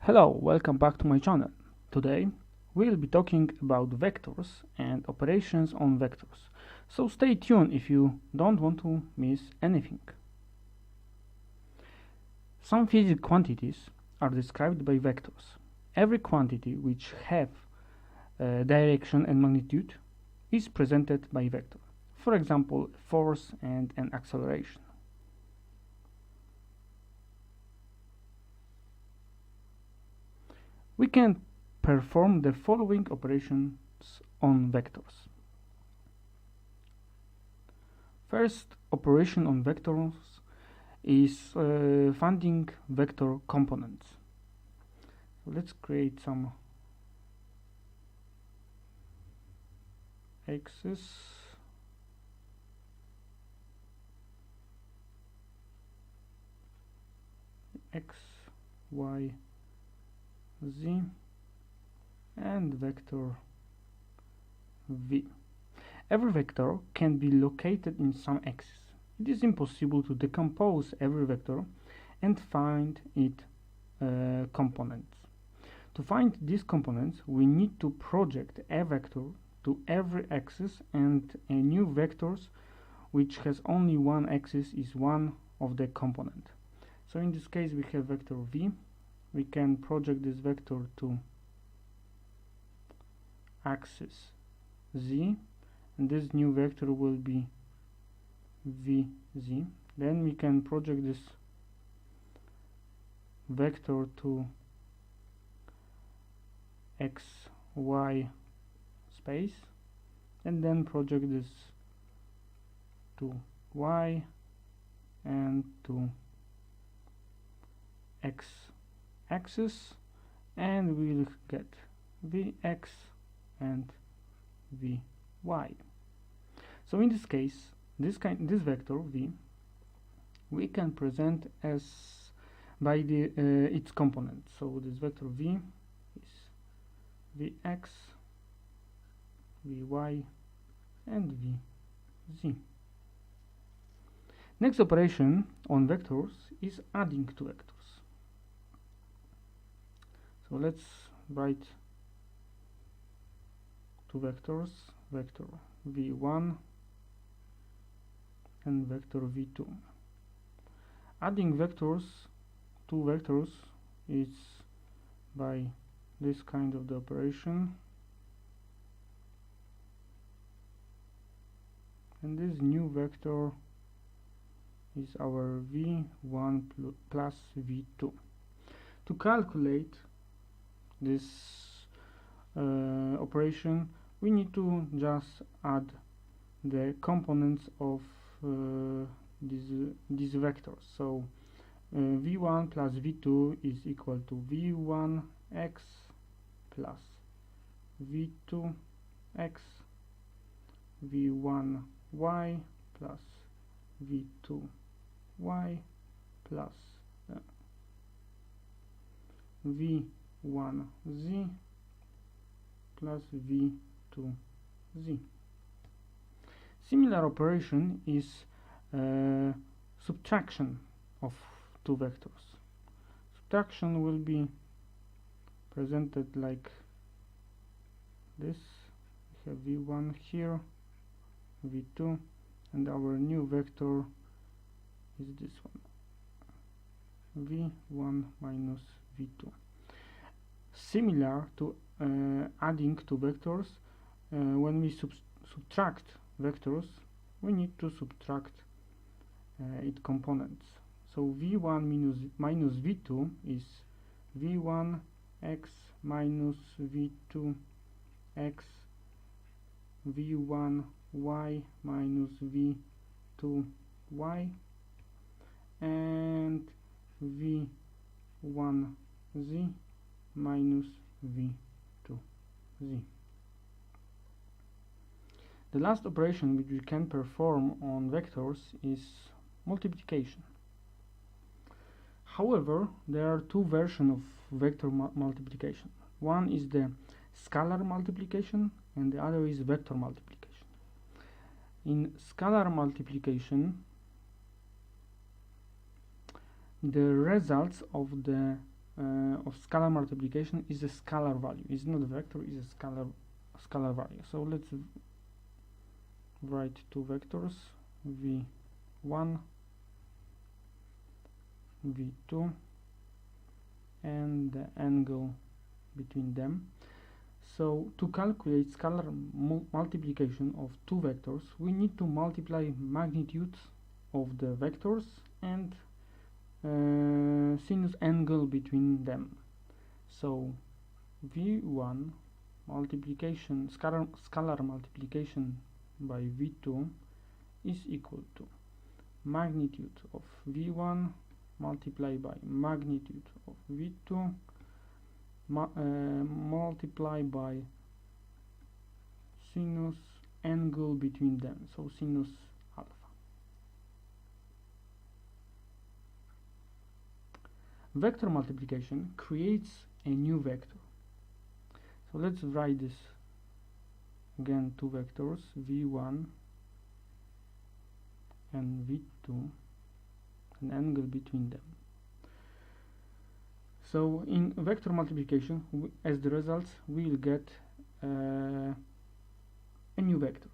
Hello, welcome back to my channel. Today we'll be talking about vectors and operations on vectors. So stay tuned if you don't want to miss anything. Some physical quantities are described by vectors. Every quantity which have direction and magnitude is presented by vector. For example, force and an acceleration. We can perform the following operations on vectors. First operation on vectors is finding vector components. So let's create some axes. X, Y, Z and vector V. Every vector can be located in some axis. It is impossible to decompose every vector and find its components. To find these components, we need to project a vector to every axis, and a new vector which has only one axis is one of the component. So in this case we have vector V. We can project this vector to axis Z, and this new vector will be VZ. Then we can project this vector to XY space, and then project this to Y and to X axis, and we'll get Vx and Vy. So in this case, this vector V we can present as by the its components. So this vector V is Vx, Vy and Vz. Next operation on vectors is adding two vectors. So let's write two vectors, vector v1 and vector v2. Adding vectors, two vectors, is by this kind of the operation, and this new vector is our v1 plus v2. To calculate this operation, we need to just add the components of these vectors. So v1 plus v2 is equal to v1x plus v2x, v1y plus v2y plus v1z plus v2z. Similar operation is subtraction of two vectors. Subtraction will be presented like this. We have v1 here, v2, and our new vector is this one, v1 minus v2. Similar to adding two vectors, when we subtract vectors, we need to subtract its components. So v1 minus v2 is v1x minus v2x, v1y minus v2y, and v1z minus v2z. The last operation which we can perform on vectors is multiplication. However, there are two versions of vector multiplication. One is the scalar multiplication and the other is vector multiplication. In scalar multiplication, the results of the of scalar multiplication is a scalar value. It's not a vector, it's a scalar value. So let's write two vectors, v1, v2, and the angle between them. So to calculate scalar multiplication of two vectors, we need to multiply magnitudes of the vectors and sinus angle between them. So v1 multiplication, scalar multiplication by v2 is equal to magnitude of v1 multiplied by magnitude of v2 multiplied by sinus angle between them, so sinus alpha. Vector multiplication creates a new vector. So let's write this again, two vectors, v1 and v2, an angle between them. So in vector multiplication, as the results, we will get a new vector,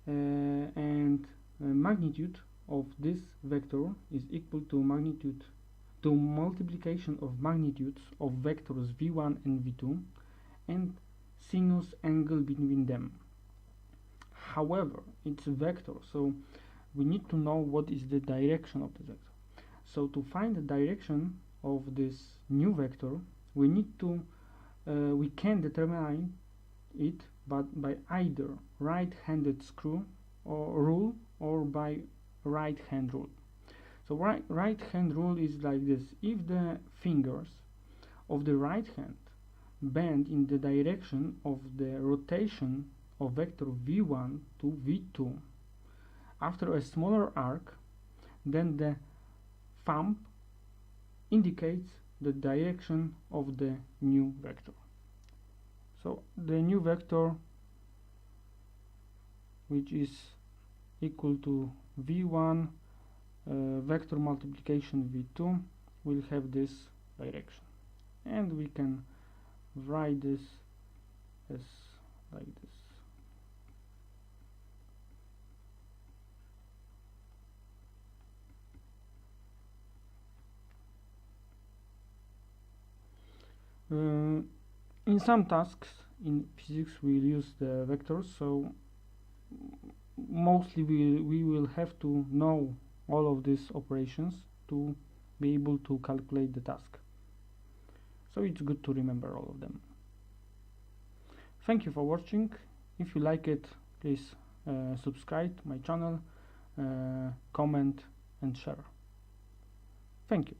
and magnitude of this vector is equal to multiplication of magnitudes of vectors v1 and v2 and sinus angle between them. However, it's a vector, so we need to know what is the direction of the vector. So to find the direction of this new vector, we need to we can determine it but by either right-handed screw or rule or by right-hand rule. So right-hand rule is like this: if the fingers of the right hand bend in the direction of the rotation of vector v1 to v2 after a smaller arc, then the thumb indicates the direction of the new vector. So the new vector, which is equal to v1 vector multiplication v2, will have this direction, and we can write this as like this. In some tasks in physics we'll use the vectors, so mostly we will have to know all of these operations to be able to calculate the task. So it's good to remember all of them. Thank you for watching. If you like it, please subscribe to my channel, comment and share. Thank you.